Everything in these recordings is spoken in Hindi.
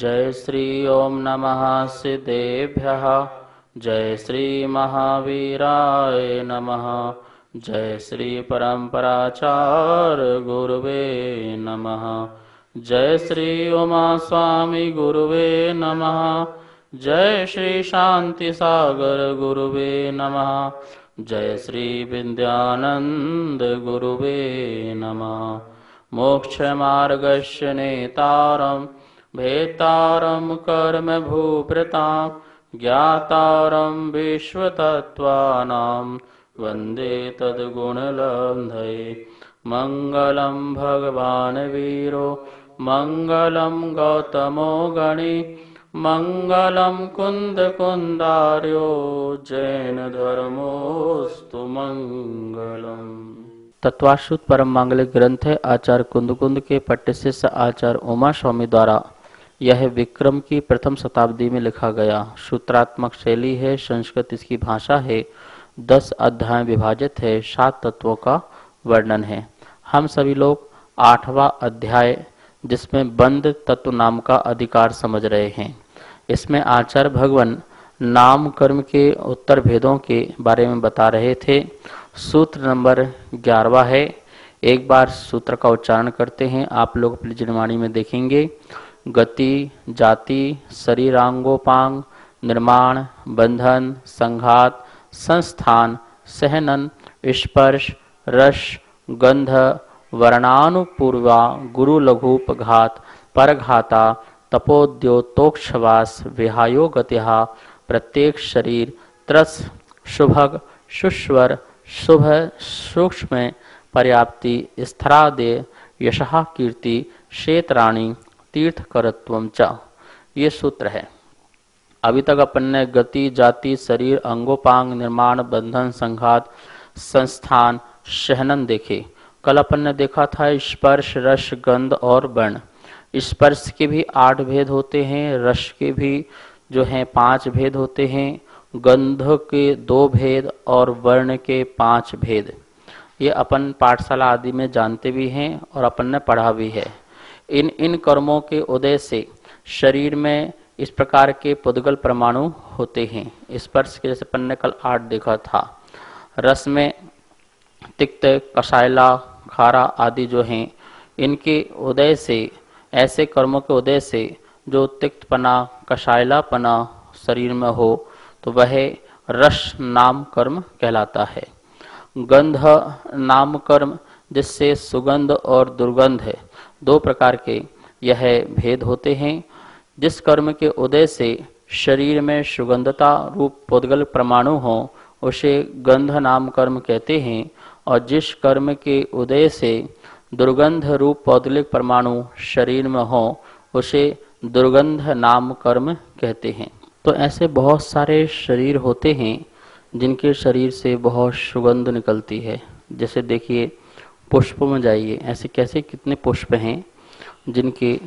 जय श्री ओम नमः सिद्धेभ्यः। जय श्री महावीराय नमः। जय श्री परम्पराचार्य गुरुवे नमः। जय श्री उमा स्वामी गुरुवे नमः। जय श्री शांति सागर गुरुवे नमः। जय श्री विद्यानंद गुरुवे नमः। मोक्ष मार्गस्य नेतारं भेतारं कर्म भूभृतां ज्ञातारं विश्वतत्त्वानां वन्दे तद्गुणलब्धये। मङ्गलं भगवान् वीरो मङ्गलं गौतमो गणी मङ्गलं कुन्दकुन्दार्यो जैन धर्मोऽस्तु मङ्गलम्। तत्वाश्रुत परम मांगलिक ग्रंथ है आचार्य कुंद के पट्ट शिष्य आचार्य उमा स्वामी द्वारा यह विक्रम की प्रथम शताब्दी में लिखा गया। सूत्रात्मक शैली है, संस्कृत इसकी भाषा है, 10 अध्याय विभाजित है, 7 तत्वों का वर्णन है। हम सभी लोग 8वां अध्याय जिसमें बंद तत्व नाम का अधिकार समझ रहे हैं। इसमें आचार्य भगवान नाम कर्म के उत्तर भेदों के बारे में बता रहे थे। सूत्र नंबर 11वां है। एक बार सूत्र का उच्चारण करते हैं, आप लोग अपनी जिनवाणी में देखेंगे। गति, जाति, शरीरांगोपांग, निर्माण, बंधन, संघात, संस्थान, सहनन, स्पर्श, रस, गंध, वर्णानुपूर्वा, गुरु लघुपघात, परघाता, तपोद्योतोक्षवास, विहायो गतिहा, प्रत्येक शरीर, त्रस, शुभग, शुश्वर, शुभ, सूक्ष्म, पर्याप्ति, स्थरादेय, यशः, कीर्ति, क्षेत्राणी, तीर्थकरत्वम च। ये सूत्र है। अभी तक अपन ने गति, जाति, शरीर, अंगोपांग, निर्माण, बंधन, संघात, संस्थान, सहनन देखे। कल अपन ने देखा था स्पर्श, रस, गंध और वर्ण। स्पर्श के भी 8 भेद होते हैं, रस के भी जो हैं 5 भेद होते हैं, गंध के 2 भेद और वर्ण के 5 भेद। ये अपन पाठशाला आदि में जानते भी हैं और अपन ने पढ़ा भी है। इन कर्मों के उदय से शरीर में इस प्रकार के पुद्गल परमाणु होते हैं। स्पर्श के जैसे अपन ने कल 8 देखा था। रस में तिक्त, कषायला, खारा आदि जो हैं, इनके उदय से, ऐसे कर्मों के उदय से जो तिक्तपना, कषायलापना शरीर में हो तो वह रस नाम कर्म कहलाता है। गंध नाम कर्म जिससे सुगंध और दुर्गंध है, 2 प्रकार के यह भेद होते हैं। जिस कर्म के उदय से शरीर में सुगंधता रूप पुद्गल परमाणु हो उसे गंध नाम कर्म कहते हैं, और जिस कर्म के उदय से दुर्गंध रूप पौद्गलिक परमाणु शरीर में हो उसे दुर्गंध नाम कर्म कहते हैं। तो ऐसे बहुत सारे शरीर होते हैं जिनके शरीर से बहुत सुगंध निकलती है। जैसे देखिए पुष्प में जाइए, ऐसे कैसे कितने पुष्प हैं जिनके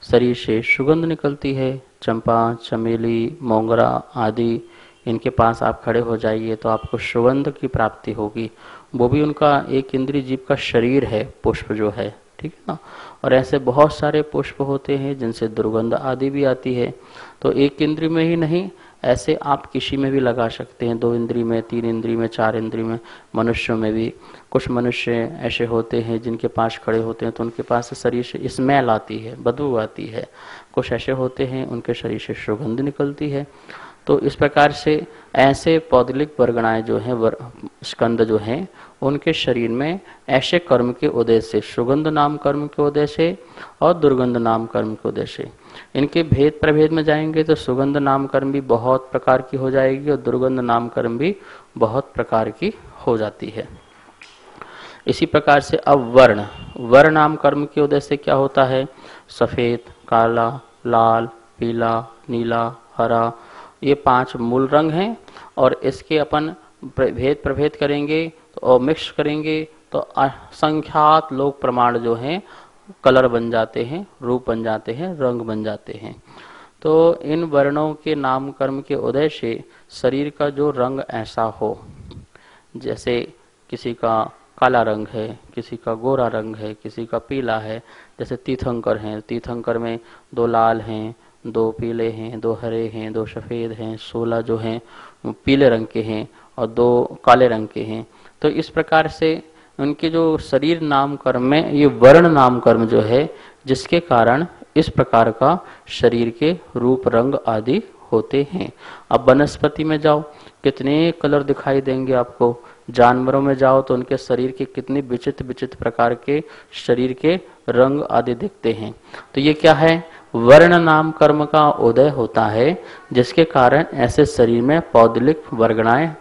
शरीर से सुगंध निकलती है। चंपा, चमेली, मोगरा आदि, इनके पास आप खड़े हो जाइए तो आपको सुगंध की प्राप्ति होगी। वो भी उनका एक इंद्रिय जीव का शरीर है, पुष्प जो है, ठीक है ना। और ऐसे बहुत सारे पुष्प होते हैं जिनसे दुर्गंध आदि भी आती है। तो एक इंद्रिय में ही नहीं, ऐसे आप किसी में भी लगा सकते हैं, 2 इंद्रिय में, 3 इंद्रिय में, 4 इंद्रिय में। मनुष्यों में भी कुछ मनुष्य ऐसे होते हैं जिनके पास खड़े होते हैं तो उनके पास शरीर से स्मेल आती है, बदबू आती है। कुछ ऐसे होते हैं उनके शरीर से सुगंध निकलती है। तो इस प्रकार से ऐसे पौद्गलिक वर्गणाएं जो हैं, स्कंद जो हैं, उनके शरीर में ऐसे कर्म के उदय से, सुगंध नाम कर्म के उदय से और दुर्गंध नाम कर्म के उदय से, इनके भेद प्रभेद में जाएंगे तो सुगंध नाम कर्म भी बहुत प्रकार की हो जाएगी और दुर्गंध नाम कर्म भी बहुत प्रकार की हो जाती है। इसी प्रकार से अब वर्ण नाम कर्म के उदय से क्या होता है? सफेद, काला, लाल, पीला, नीला, हरा, ये 5 मूल रंग हैं। और इसके अपन भेद प्रभेद करेंगे तो और मिक्स करेंगे तो असंख्यात लोक प्रमाण जो हैं कलर बन जाते हैं, रूप बन जाते हैं, रंग बन जाते हैं। तो इन वर्णों के नाम कर्म के उदय से शरीर का जो रंग ऐसा हो, जैसे किसी का काला रंग है, किसी का गोरा रंग है, किसी का पीला है। जैसे तीर्थंकर हैं, तीर्थंकर में 2 लाल हैं, 2 पीले हैं, 2 हरे हैं, 2 सफ़ेद हैं, 16 जो हैं वो पीले रंग के हैं और 2 काले रंग के हैं। तो इस प्रकार से उनके जो शरीर नाम कर्म में ये वर्ण नाम कर्म जो है, जिसके कारण इस प्रकार का शरीर के रूप रंग आदि होते हैं। अब वनस्पति में जाओ, कितने कलर दिखाई देंगे आपको। जानवरों में जाओ तो उनके शरीर के कितने विचित्र विचित्र प्रकार के शरीर के रंग आदि दिखते हैं। तो ये क्या है, वर्ण नाम कर्म का उदय होता है, जिसके कारण ऐसे शरीर में पौद्गलिक वर्गणाएं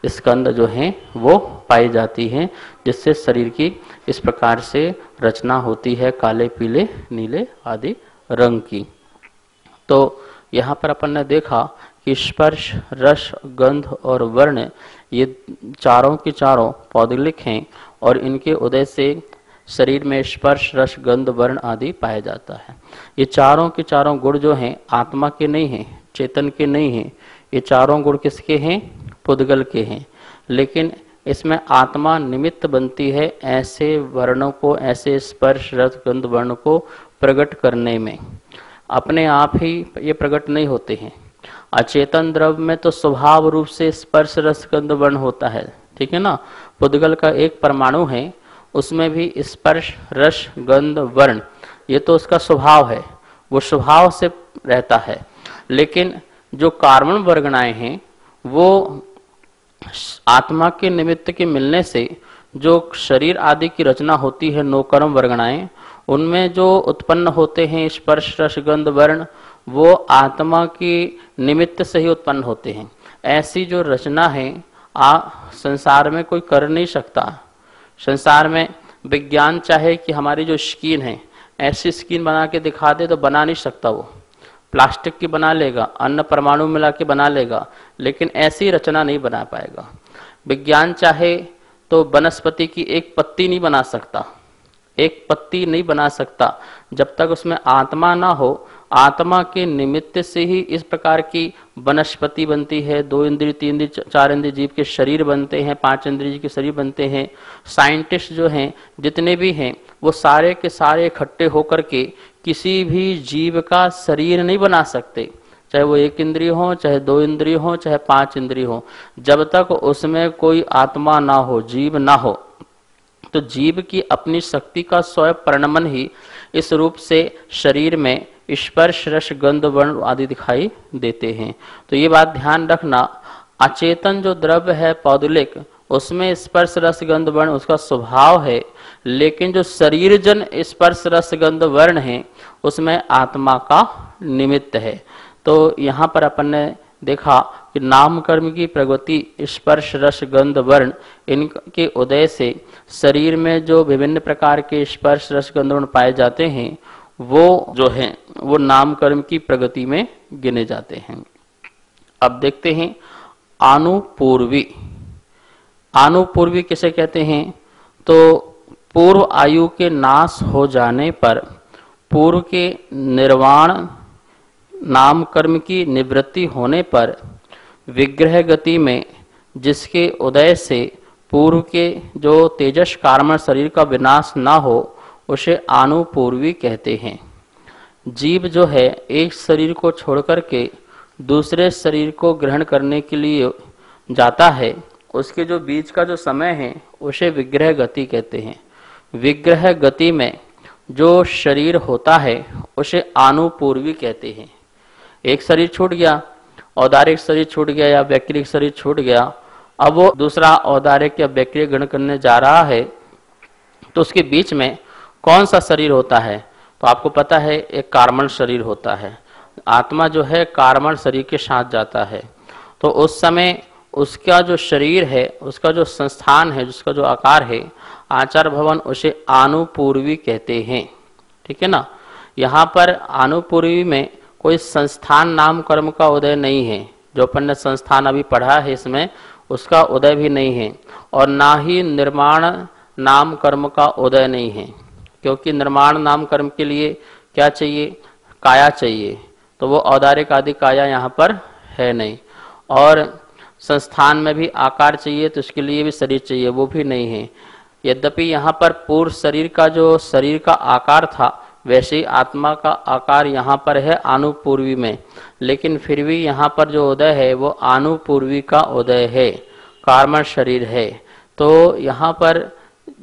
स्कंद जो हैं वो पाई जाती हैं, जिससे शरीर की इस प्रकार से रचना होती है काले, पीले, नीले आदि रंग की। तो यहाँ पर अपन ने देखा कि स्पर्श, रस, गंध और वर्ण ये चारों की चारों पौद्गलिक हैं और इनके उदय से शरीर में स्पर्श, रस, गंध, वर्ण आदि पाया जाता है। ये चारों के चारों गुण जो हैं आत्मा के नहीं हैं, चेतन के नहीं हैं। ये चारों गुण किसके हैं, पुद्गल के हैं। लेकिन इसमें आत्मा निमित्त बनती है ऐसे वर्णों को, ऐसे स्पर्श, रस, गंध, वर्ण को प्रकट करने में। अपने आप ही ये प्रकट नहीं होते हैं। अचेतन द्रव्य में तो स्वभाव रूप से स्पर्श, रस, गंध, वर्ण होता है, ठीक है ना। पुद्गल का एक परमाणु है, उसमें भी स्पर्श, रस, गंध, वर्ण ये तो उसका स्वभाव है, वो स्वभाव से रहता है। लेकिन जो कार्बन वर्गणाएं हैं वो आत्मा के निमित्त के मिलने से जो शरीर आदि की रचना होती है, नौकर्म वर्गणाएं, उनमें जो उत्पन्न होते हैं स्पर्श, रस, गंध, वर्ण, वो आत्मा की निमित्त से ही उत्पन्न होते हैं। ऐसी जो रचना है संसार में कोई कर नहीं सकता। संसार में विज्ञान चाहे कि हमारी जो स्किन है ऐसी स्किन बना के दिखा दे तो बना नहीं सकता। वो प्लास्टिक की बना लेगा, अन्य परमाणु मिला के बना लेगा, लेकिन ऐसी रचना नहीं बना पाएगा। विज्ञान चाहे तो वनस्पति की एक पत्ती नहीं बना सकता, एक पत्ती नहीं बना सकता जब तक उसमें आत्मा ना हो। आत्मा के निमित्त से ही इस प्रकार की वनस्पति बनती है। 2 इंद्रिय, 3 इंद्रिय, 4 इंद्रिय जीव के शरीर बनते हैं, 5 इंद्रिय के शरीर बनते हैं। साइंटिस्ट जो हैं जितने भी हैं वो सारे के सारे इकट्ठे होकर के किसी भी जीव का शरीर नहीं बना सकते, चाहे वो 1 इंद्रिय हो, चाहे 2 इंद्रिय हो, चाहे 5 इंद्रिय हो। जब तक उसमें कोई आत्मा ना हो, जीव ना हो, तो जीव की अपनी शक्ति का स्वयं परिणमन ही इस रूप से शरीर में स्पर्श, रस, गंध, वर्ण आदि दिखाई देते हैं। तो ये बात ध्यान रखना, अचेतन जो द्रव्य है पौद्गलिक, उसमें स्पर्श, रस, गंध, वर्ण उसका स्वभाव है। लेकिन जो शरीरजन स्पर्श, रस, गंध, वर्ण है उसमें आत्मा का निमित्त है। तो यहाँ पर अपन ने देखा कि नाम कर्म की प्रगति स्पर्श, रस, गंध, वर्ण इनके उदय से शरीर में जो विभिन्न प्रकार के स्पर्श, रस, गंध, वर्ण पाए जाते हैं वो जो है वो नाम कर्म की प्रगति में गिने जाते हैं। अब देखते हैं आनुपूर्वी। आनुपूर्वी किसे कहते हैं, तो पूर्व आयु के नाश हो जाने पर पूर्व के निर्वाण नाम कर्म की निवृत्ति होने पर विग्रह गति में जिसके उदय से पूर्व के जो तेजस कारण शरीर का विनाश ना हो उसे आनुपूर्वी कहते हैं। जीव जो है एक शरीर को छोड़कर के दूसरे शरीर को ग्रहण करने के लिए जाता है, उसके जो बीच का जो समय है उसे विग्रह गति कहते हैं। विग्रह गति में जो शरीर होता है उसे आनुपूर्वी कहते हैं। एक शरीर छूट गया, औदारिक शरीर छूट गया या वैक्रिक शरीर छूट गया, अब वो दूसरा औदारिक या वैक्रिक ग्रहण करने जा रहा है, तो उसके बीच में कौन सा शरीर होता है, तो आपको पता है एक कार्बन शरीर होता है। आत्मा जो है कार्बन शरीर के साथ जाता है, तो उस समय उसका जो शरीर है, उसका जो संस्थान है, जिसका जो आकार है, आचार भवन उसे आनुपूर्वी कहते हैं। ठीक है ना। यहाँ पर आनुपूर्वी में कोई संस्थान नाम कर्म का उदय नहीं है। जो अपन ने संस्थान अभी पढ़ा है इसमें उसका उदय भी नहीं है, और ना ही निर्माण नाम कर्म का उदय नहीं है, क्योंकि निर्माण नाम कर्म के लिए क्या चाहिए, काया चाहिए, तो वो औदारिक आदि काया यहाँ पर है नहीं। और संस्थान में भी आकार चाहिए, तो उसके लिए भी शरीर चाहिए, वो भी नहीं है। यद्यपि यहाँ पर पूर्व शरीर का जो शरीर का आकार था वैसे ही आत्मा का आकार यहाँ पर है आनुपूर्वी में, लेकिन फिर भी यहाँ पर जो उदय है वो आनुपूर्वी का उदय है, कार्मण शरीर है। तो यहाँ पर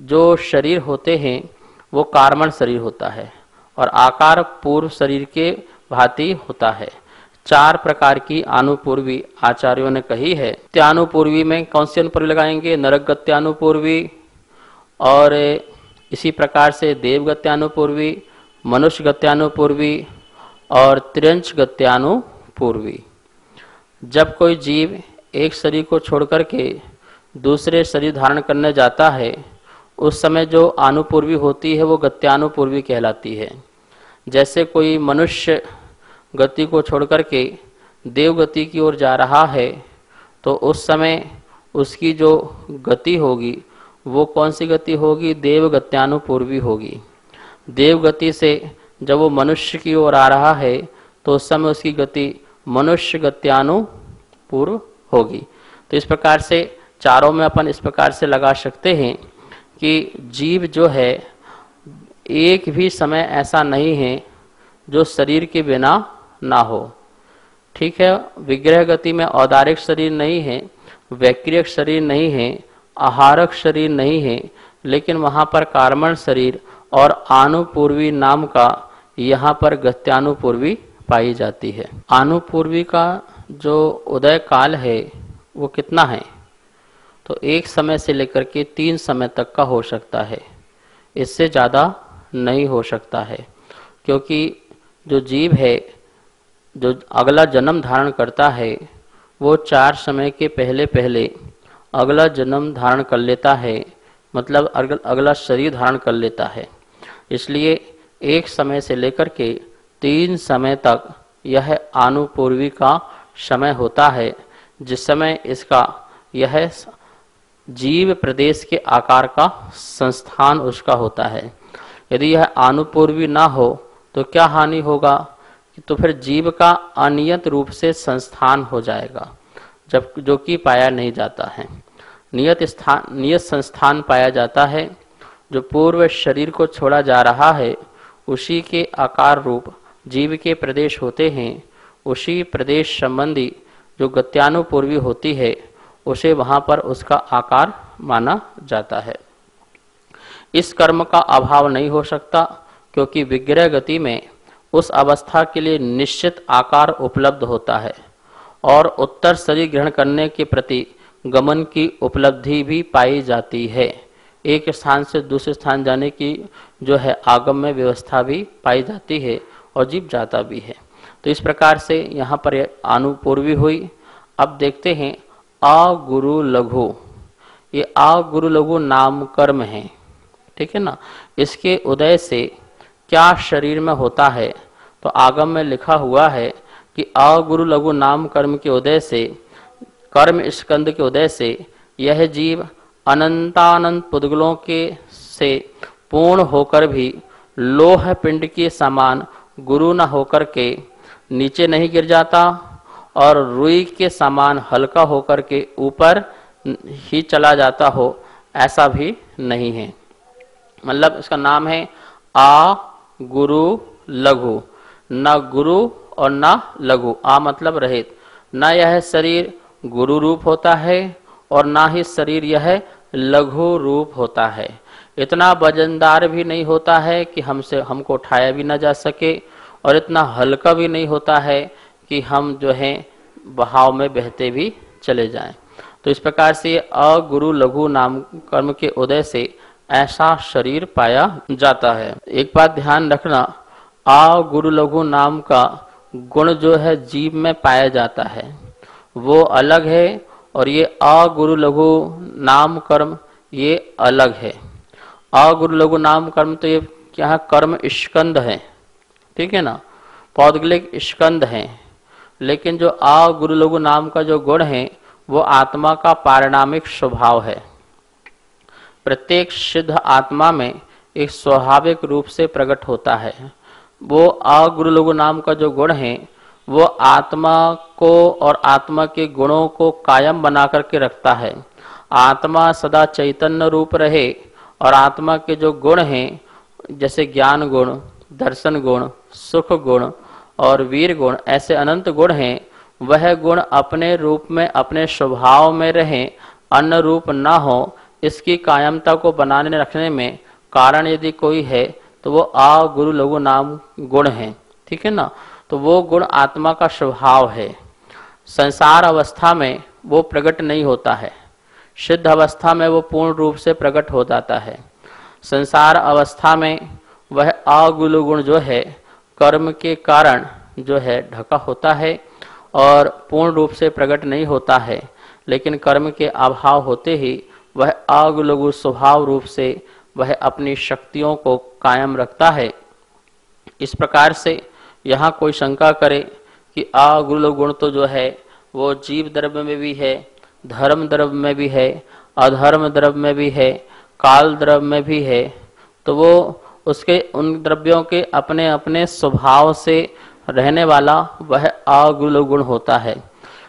जो शरीर होते हैं वो कार्मण शरीर होता है और आकार पूर्व शरीर के भांति होता है। 4 प्रकार की आनुपूर्वी आचार्यों ने कही है। त्यानुपूर्वी में कौन सी अनुपूर्वी लगाएंगे? नरकगत्यानुपूर्वी, और इसी प्रकार से देवगत्यानुपूर्वी, मनुष्य गत्यानुपूर्वी और त्रियंच गत्यानुपूर्वी। जब कोई जीव एक शरीर को छोड़कर के दूसरे शरीर धारण करने जाता है उस समय जो आनुपूर्वी होती है वो गत्यानुपूर्वी कहलाती है। जैसे कोई मनुष्य गति को छोड़कर के देव गति की ओर जा रहा है तो उस समय उसकी जो गति होगी वो कौन सी गति होगी? देव गत्यानुपूर्वी होगी। देव गति से जब वो मनुष्य की ओर आ रहा है तो उस समय उसकी गति मनुष्य गत्यानुपूर्व होगी। तो इस प्रकार से चारों में अपन इस प्रकार से लगा सकते हैं कि जीव जो है एक भी समय ऐसा नहीं है जो शरीर के बिना ना हो। ठीक है, विग्रह गति में औदारिक शरीर नहीं है, वैक्रियक शरीर नहीं है, आहारक शरीर नहीं है, लेकिन वहाँ पर कार्मण शरीर और आनुपूर्वी नाम का यहाँ पर गत्यानुपूर्वी पाई जाती है। आनुपूर्वी का जो उदय काल है वो कितना है? तो 1 समय से लेकर के 3 समय तक का हो सकता है, इससे ज़्यादा नहीं हो सकता है। क्योंकि जो जीव है जो अगला जन्म धारण करता है वो 4 समय के पहले पहले अगला जन्म धारण कर लेता है, मतलब अगला शरीर धारण कर लेता है। इसलिए 1 समय से लेकर के 3 समय तक यह आनुपूर्वी का समय होता है, जिस समय इसका यह जीव प्रदेश के आकार का संस्थान उसका होता है। यदि यह आनुपूर्वी ना हो तो क्या हानि होगा? तो फिर जीव का अनियत रूप से संस्थान हो जाएगा, जब जो कि पाया नहीं जाता है। नियत संस्थान पाया जाता है। जो पूर्व शरीर को छोड़ा जा रहा है उसी के आकार रूप जीव के प्रदेश होते हैं। उसी प्रदेश संबंधी जो गत्यानुपूर्वी होती है उसे वहाँ पर उसका आकार माना जाता है। इस कर्म का अभाव नहीं हो सकता, क्योंकि विग्रह गति में उस अवस्था के लिए निश्चित आकार उपलब्ध होता है और उत्तर शरीर ग्रहण करने के प्रति गमन की उपलब्धि भी पाई जाती है। एक स्थान से दूसरे स्थान जाने की जो है आगम में व्यवस्था भी पाई जाती है और जीव जाता भी है। तो इस प्रकार से यहाँ पर आनुपूर्वी हुई। अब देखते हैं आ गुरु लघु। ये आ गुरु लघु नाम कर्म है, ठीक है ना। इसके उदय से क्या शरीर में होता है? तो आगम में लिखा हुआ है कि आ गुरु लघु नाम कर्म के उदय से, कर्म स्कंद के उदय से यह जीव अनंतानंत पुद्गलों के से पूर्ण होकर भी लोह पिंड के समान गुरु न होकर के नीचे नहीं गिर जाता और रुई के समान हल्का होकर के ऊपर ही चला जाता हो, ऐसा भी नहीं है। मतलब इसका नाम है आ गुरु लघु। न गुरु और न लघु। आ मतलब रहित। न यह शरीर गुरु रूप होता है और ना ही शरीर यह लघु रूप होता है। इतना वजनदार भी नहीं होता है कि हमको उठाया भी ना जा सके, और इतना हल्का भी नहीं होता है कि हम जो है बहाव में बहते भी चले जाएं। तो इस प्रकार से अगुरु लघु नाम कर्म के उदय से ऐसा शरीर पाया जाता है। एक बात ध्यान रखना, आ गुरु लघु नाम का गुण जो है जीव में पाया जाता है वो अलग है, और ये आ गुरु लघु नाम कर्म ये अलग है। आ गुरु लघु नाम कर्म तो ये क्या कर्म स्कंद है, ठीक है ना, पौद्गलिक स्कंद है। लेकिन जो आ गुरु लघु नाम का जो गुण है वो आत्मा का पारिणामिक स्वभाव है। प्रत्येक सिद्ध आत्मा में एक स्वाभाविक रूप से प्रकट होता है। वो आ गुरु लघु नाम का जो गुण है वो आत्मा को और आत्मा के गुणों को कायम बना करके रखता है। आत्मा सदा चैतन्य रूप रहे और आत्मा के जो गुण हैं जैसे ज्ञान गुण, दर्शन गुण, सुख गुण और वीर गुण ऐसे अनंत गुण हैं, वह गुण अपने रूप में अपने स्वभाव में रहें, अन्य रूप न हो, इसकी कायमता को बनाने रखने में कारण यदि कोई है तो वो आ गुरु लघु नाम गुण है। ठीक है ना। तो वो गुण आत्मा का स्वभाव है। संसार अवस्था में वो प्रकट नहीं होता है, सिद्ध अवस्था में वो पूर्ण रूप से प्रकट हो जाता है। संसार अवस्था में वह अगुरु गुण जो है कर्म के कारण जो है ढका होता है और पूर्ण रूप से प्रकट नहीं होता है, लेकिन कर्म के अभाव होते ही वह अगुरु स्वभाव रूप से वह अपनी शक्तियों को कायम रखता है। इस प्रकार से यहाँ कोई शंका करे कि अगुरु गुण तो जो है वो जीव द्रव्य में भी है, धर्म द्रव्य में भी है, अधर्म द्रव्य में भी है, काल द्रव्य में भी है, तो वो उसके उन द्रव्यों के अपने अपने स्वभाव से रहने वाला वह अगुरु गुण होता है।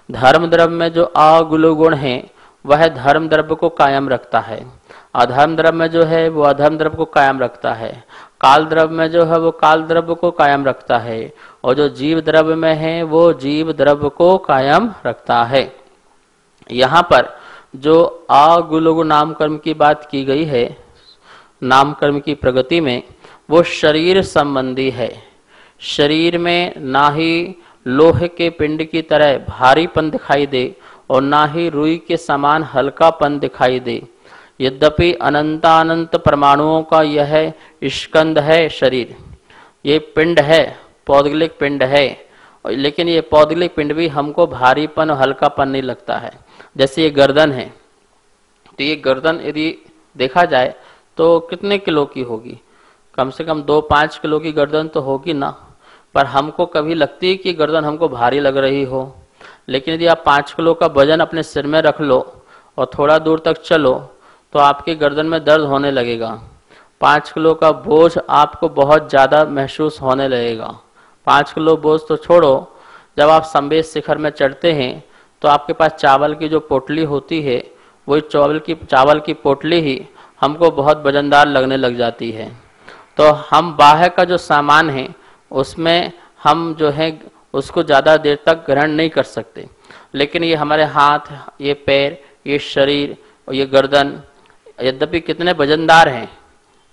धर्म द्रव्य में जो अगुरु गुण है वह धर्म द्रव्य को कायम रखता है, अधर्म द्रव्य में जो है वो अधर्म द्रव्य को कायम रखता है, काल द्रव्य में जो है वो काल द्रव्य को कायम रखता है, और जो जीव द्रव्य में है वो जीव द्रव्य को कायम रखता है। यहाँ पर जो अगुरु नाम कर्म की बात की गई है, नाम कर्म की प्रगति में, वो शरीर संबंधी है। शरीर में ना ही लोहे के पिंड की तरह भारीपन दिखाई दे और ना ही रुई के समान हल्कापन दिखाई दे। यद्यपि अनंतानंत परमाणुओं का यह स्कंद है शरीर, ये पिंड है, पौद्गलिक पिंड है, लेकिन ये पौद्गलिक पिंड भी हमको भारीपन और हल्कापन नहीं लगता है। जैसे ये गर्दन है, तो ये गर्दन यदि देखा जाए तो कितने किलो की होगी? कम से कम 2-5 किलो की गर्दन तो होगी ना, पर हमको कभी लगती है कि गर्दन हमको भारी लग रही हो। लेकिन यदि आप 5 किलो का वजन अपने सिर में रख लो और थोड़ा दूर तक चलो तो आपकी गर्दन में दर्द होने लगेगा। 5 किलो का बोझ आपको बहुत ज़्यादा महसूस होने लगेगा। 5 किलो बोझ तो छोड़ो, जब आप संवेद शिखर में चढ़ते हैं तो आपके पास चावल की जो पोटली होती है, वही चावल की पोटली ही हमको बहुत वजनदार लगने लग जाती है। तो हम बाहर का जो सामान है उसमें हम जो है उसको ज़्यादा देर तक ग्रहण नहीं कर सकते, लेकिन ये हमारे हाथ, ये पैर, ये शरीर और ये गर्दन यद्यपि कितने वजनदार हैं,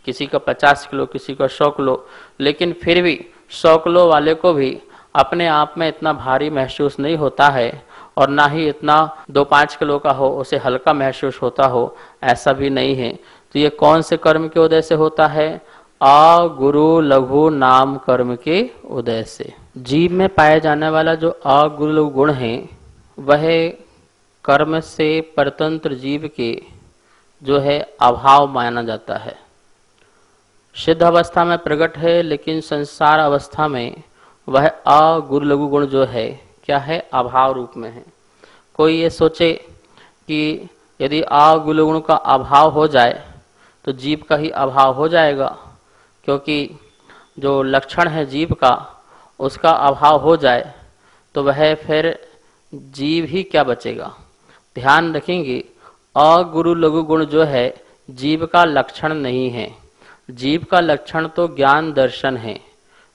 किसी का 50 किलो, किसी का 100 किलो, लेकिन फिर भी 100 किलो वाले को भी अपने आप में इतना भारी महसूस नहीं होता है, और ना ही इतना 2-5 किलो का हो उसे हल्का महसूस होता हो, ऐसा भी नहीं है। तो ये कौन से कर्म के उदय से होता है? अगुरु लघु नाम कर्म के उदय से। जीव में पाया जाने वाला जो अगुरु लघु गुण है वह कर्म से परतंत्र जीव के जो है अभाव माना जाता है। सिद्ध अवस्था में प्रकट है, लेकिन संसार अवस्था में वह अगुरु लघु गुण जो है क्या है? अभाव रूप में है। कोई ये सोचे कि यदि अगुरु गुण का अभाव हो जाए तो जीव का ही अभाव हो जाएगा, क्योंकि जो लक्षण है जीव का उसका अभाव हो जाए तो वह फिर जीव ही क्या बचेगा। ध्यान रखेंगे, अगुरु लघु गुण जो है जीव का लक्षण नहीं है। जीव का लक्षण तो ज्ञान दर्शन है,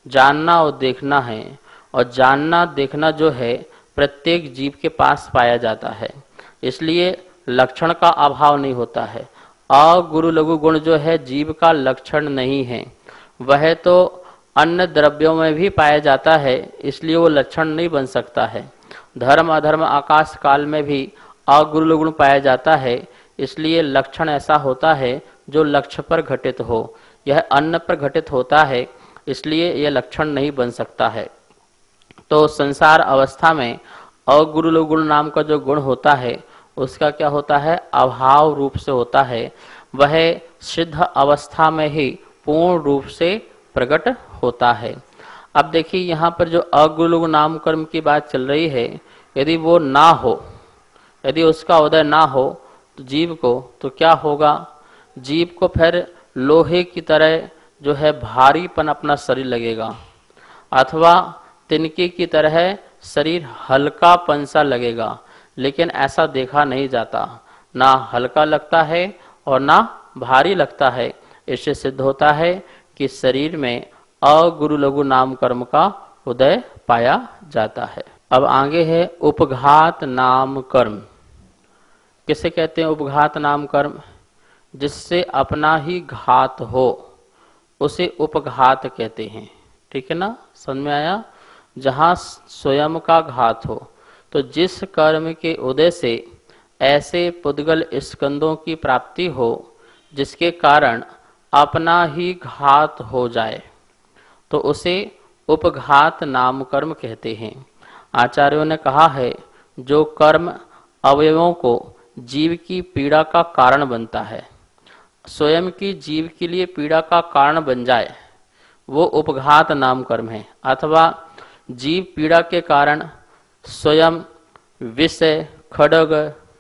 जानना और देखना है, और जानना देखना जो है प्रत्येक जीव के पास पाया जाता है, इसलिए लक्षण का अभाव नहीं होता है। अगुरु लघु गुण जो है जीव का लक्षण नहीं है, वह तो अन्य द्रव्यों में भी पाया जाता है, इसलिए वो लक्षण नहीं बन सकता है। धर्म अधर्म आकाश काल में भी अगुरु लघु गुण पाया जाता है, इसलिए लक्षण ऐसा होता है जो लक्ष्य पर घटित हो। यह अन्न पर घटित होता है, इसलिए यह लक्षण नहीं बन सकता है। तो संसार अवस्था में अगुरु लघु गुण नाम का जो गुण होता है उसका क्या होता है? अभाव रूप से होता है। वह सिद्ध अवस्था में ही पूर्ण रूप से प्रकट होता है। अब देखिए यहाँ पर जो अगुरु लघु नाम कर्म की बात चल रही है, यदि वो ना हो, यदि उसका उदय ना हो तो जीव को, तो क्या होगा? जीव को फिर लोहे की तरह जो है भारीपन अपना शरीर लगेगा, अथवा तिनके की तरह शरीर हल्कापन सा लगेगा। लेकिन ऐसा देखा नहीं जाता, ना हल्का लगता है और ना भारी लगता है। इससे सिद्ध होता है कि शरीर में अगुरु लघु नाम कर्म का उदय पाया जाता है। अब आगे है उपघात नाम कर्म। किसे कहते हैं उपघात नाम कर्म? जिससे अपना ही घात हो उसे उपघात कहते हैं। ठीक है ना, समझ में आया? जहाँ स्वयं का घात हो, तो जिस कर्म के उदय से ऐसे पुद्गल स्कंदों की प्राप्ति हो जिसके कारण अपना ही घात हो जाए, तो उसे उपघात नाम कर्म कहते हैं। आचार्यों ने कहा है, जो कर्म अवयवों को जीव की पीड़ा का कारण बनता है, स्वयं की जीव के लिए पीड़ा का कारण बन जाए, वो उपघात नाम कर्म है। अथवा जीव पीड़ा के कारण स्वयं विषय, खड्ग,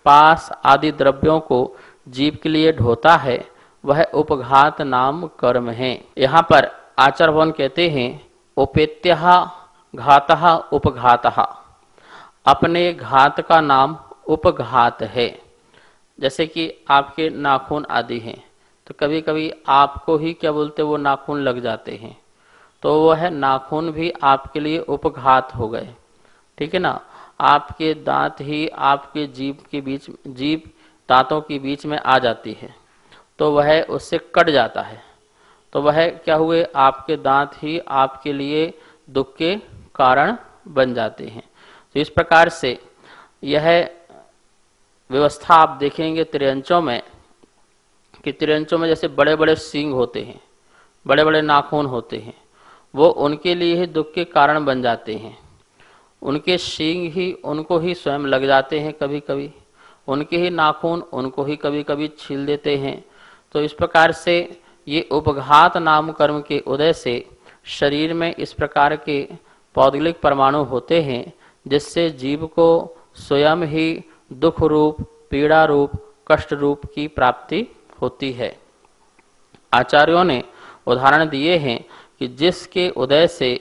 पास आदि द्रव्यों को जीव के लिए ढोता है, वह उपघात नाम कर्म है। यहाँ पर आचार्य भगवान कहते हैं, उपेत्यः घातः उपघातः, अपने घात का नाम उपघात है। जैसे कि आपके नाखून आदि हैं, तो कभी कभी आपको ही क्या बोलते वो नाखून लग जाते हैं, तो वह नाखून भी आपके लिए उपघात हो गए। ठीक है ना, आपके दांत ही आपके जीभ दांतों के बीच में आ जाती है, तो वह उससे कट जाता है, तो वह क्या हुए, आपके दांत ही आपके लिए दुख के कारण बन जाते हैं। तो इस प्रकार से यह व्यवस्था आप देखेंगे त्रियंचों में, कि त्रियंचों में जैसे बड़े बड़े सींग होते हैं, बड़े बड़े नाखून होते हैं, वो उनके लिए ही दुख के कारण बन जाते हैं। उनके सींग ही उनको ही स्वयं लग जाते हैं, कभी कभी उनके ही नाखून उनको ही कभी कभी छील देते हैं। तो इस प्रकार से ये उपघात नाम कर्म के उदय से शरीर में इस प्रकार के पौद्गलिक परमाणु होते हैं, जिससे जीव को स्वयं ही दुख रूप, पीड़ा रूप, कष्ट रूप की प्राप्ति होती है। आचार्यों ने उदाहरण दिए हैं कि जिसके उदय से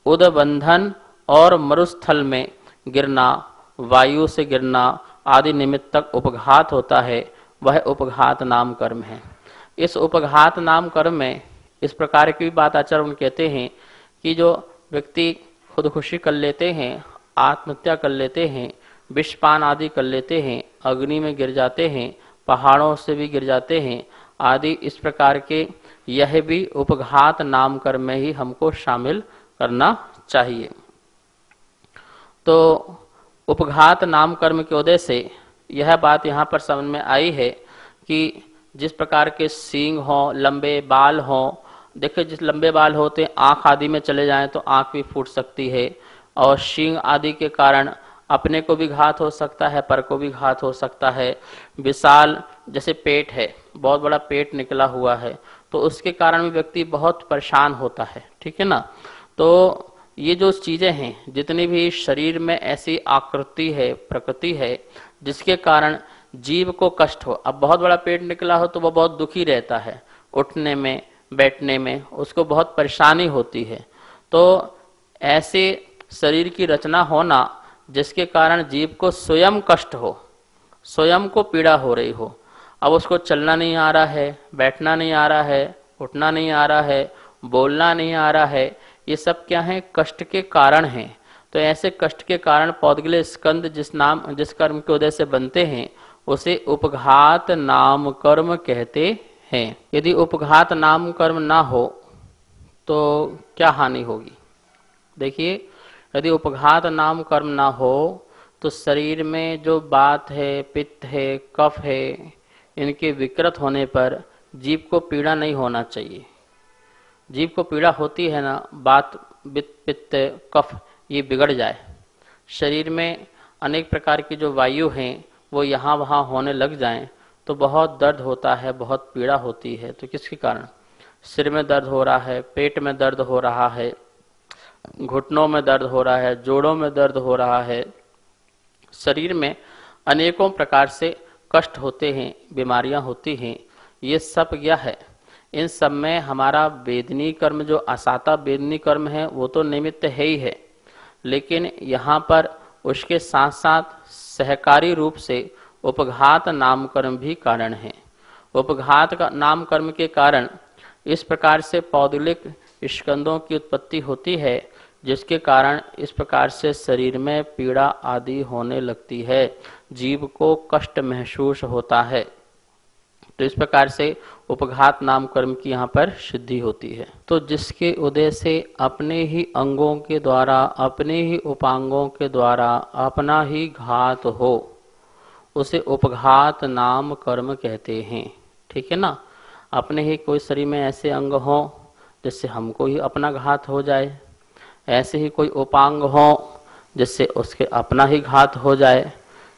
उदबंधन और मरुस्थल में गिरना, वायु से गिरना आदि निमित्तक उपघात होता है, वह उपघात नाम कर्म है। इस उपघात नाम कर्म में इस प्रकार की बात आचार्य कहते हैं कि जो व्यक्ति खुदकुशी कर लेते हैं, आत्महत्या कर लेते हैं, विषपान आदि कर लेते हैं, अग्नि में गिर जाते हैं, पहाड़ों से भी गिर जाते हैं आदि, इस प्रकार के यह भी उपघात नाम कर्म में ही हमको शामिल करना चाहिए। तो उपघात नाम कर्म के उदय से यह बात यहाँ पर समझ में आई है कि जिस प्रकार के सींग हों, लंबे बाल हों, देखिए जिस लंबे बाल होते हैं आँख आदि में चले जाएं तो आँख भी फूट सकती है, और सींग आदि के कारण अपने को भी घात हो सकता है, पर को भी घात हो सकता है। विशाल जैसे पेट है, बहुत बड़ा पेट निकला हुआ है, तो उसके कारण भी व्यक्ति बहुत परेशान होता है। ठीक है ना, तो ये जो चीज़ें हैं, जितनी भी शरीर में ऐसी आकृति है, प्रकृति है, जिसके कारण जीव को कष्ट हो। अब बहुत बड़ा पेट निकला हो तो वह बहुत दुखी रहता है, उठने में बैठने में उसको बहुत परेशानी होती है। तो ऐसे शरीर की रचना होना जिसके कारण जीव को स्वयं कष्ट हो, स्वयं को पीड़ा हो रही हो, अब उसको चलना नहीं आ रहा है, बैठना नहीं आ रहा है, उठना नहीं आ रहा है, बोलना नहीं आ रहा है, ये सब क्या है, कष्ट के कारण हैं। तो ऐसे कष्ट के कारण पौद्गलिक स्कंद जिस कर्म के उदय से बनते हैं उसे उपघात नाम कर्म कहते हैं। यदि उपघात नाम कर्म ना हो तो क्या हानि होगी? देखिए, यदि उपघात नाम कर्म ना हो तो शरीर में जो बात है, पित्त है, कफ है, इनके विकृत होने पर जीव को पीड़ा नहीं होना चाहिए। जीव को पीड़ा होती है ना, बात पित्त कफ ये बिगड़ जाए, शरीर में अनेक प्रकार की जो वायु हैं वो यहाँ वहाँ होने लग जाएं, तो बहुत दर्द होता है, बहुत पीड़ा होती है। तो किसके कारण? सिर में दर्द हो रहा है, पेट में दर्द हो रहा है, घुटनों में दर्द हो रहा है, जोड़ों में दर्द हो रहा है, शरीर में अनेकों प्रकार से कष्ट होते हैं, बीमारियां होती हैं। ये सब क्या है? इन सब में हमारा वेदनी कर्म, जो असाता वेदनी कर्म है, वो तो निमित्त है ही है, लेकिन यहाँ पर उसके साथ साथ सहकारी रूप से उपघात नाम कर्म भी कारण है। उपघात का नाम कर्म के कारण इस प्रकार से पौद्गलिक स्कंदों की उत्पत्ति होती है, जिसके कारण इस प्रकार से शरीर में पीड़ा आदि होने लगती है, जीव को कष्ट महसूस होता है। तो इस प्रकार से उपघात नाम कर्म की यहाँ पर सिद्धि होती है। तो जिसके उदय से अपने ही अंगों के द्वारा, अपने ही उपांगों के द्वारा अपना ही घात हो, उसे उपघात नाम कर्म कहते हैं। ठीक है ना। अपने ही कोई शरीर में ऐसे अंग हो जिससे हमको ही अपना घात हो जाए, ऐसे ही कोई उपांग हो जिससे उसके अपना ही घात हो जाए,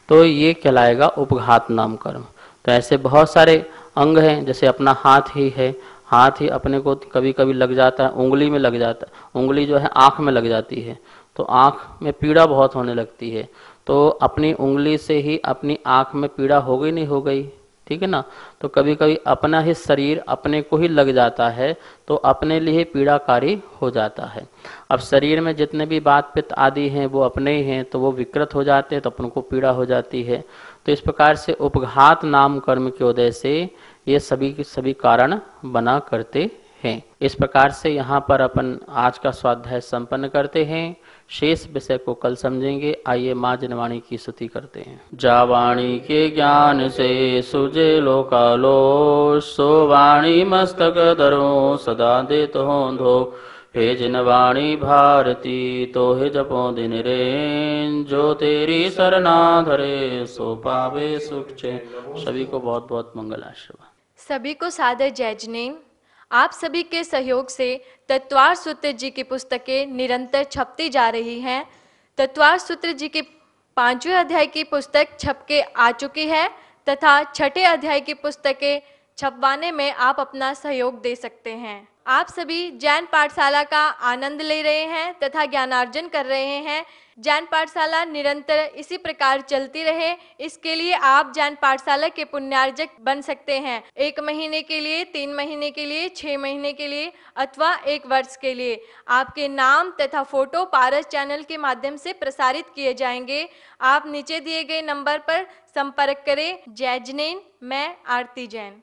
तो ये कहलाएगा उपघात नाम कर्म। तो ऐसे बहुत सारे अंग हैं, जैसे अपना हाथ ही है, हाथ ही अपने को कभी कभी लग जाता है, उंगली में लग जाता है, उंगली जो है आँख में लग जाती है, तो आँख में पीड़ा बहुत होने लगती है। तो अपनी उंगली से ही अपनी आँख में पीड़ा हो गई, नहीं हो गई, ठीक है ना। तो कभी कभी अपना ही शरीर अपने को ही लग जाता है, तो अपने लिए पीड़ाकारी हो जाता है। अब शरीर में जितने भी वात पित्त आदि हैं वो अपने ही हैं, तो वो विकृत हो जाते हैं, तो अपन को पीड़ा हो जाती है। तो इस प्रकार से उपघात नाम कर्म के उदय से ये सभी के सभी कारण बना करते हैं। इस प्रकार से यहाँ पर अपन आज का स्वाध्याय संपन्न करते हैं। शेष विषय को कल समझेंगे। आइए माँ जनवाणी की स्तुति करते हैं। जावाणी के ज्ञान से सुजे लोकालो, सो वाणी मस्तक धरो सदा देत हो धो। हे जिनवाणी भारती तो हे जपो दिन रे, जो तेरी सरना धरे सो पावे सुख चैन। सभी को बहुत बहुत मंगल आशीर्वाद। सभी को सादर जय जिनेन्द्र। आप सभी के सहयोग से तत्वार सूत्र जी की पुस्तकें निरंतर छपती जा रही हैं। तत्वार सूत्र जी के 5वें अध्याय की पुस्तक छप के आ चुकी है तथा 6ठे अध्याय की पुस्तकें छपवाने में आप अपना सहयोग दे सकते हैं। आप सभी जैन पाठशाला का आनंद ले रहे हैं तथा ज्ञानार्जन कर रहे हैं। जैन पाठशाला निरंतर इसी प्रकार चलती रहे, इसके लिए आप जैन पाठशाला के पुण्यार्जक बन सकते हैं। 1 महीने के लिए, 3 महीने के लिए, 6 महीने के लिए अथवा 1 वर्ष के लिए आपके नाम तथा फोटो पारस चैनल के माध्यम से प्रसारित किए जाएंगे। आप नीचे दिए गए नंबर पर संपर्क करें। जय जिनेन्द्र। मैं आरती जैन।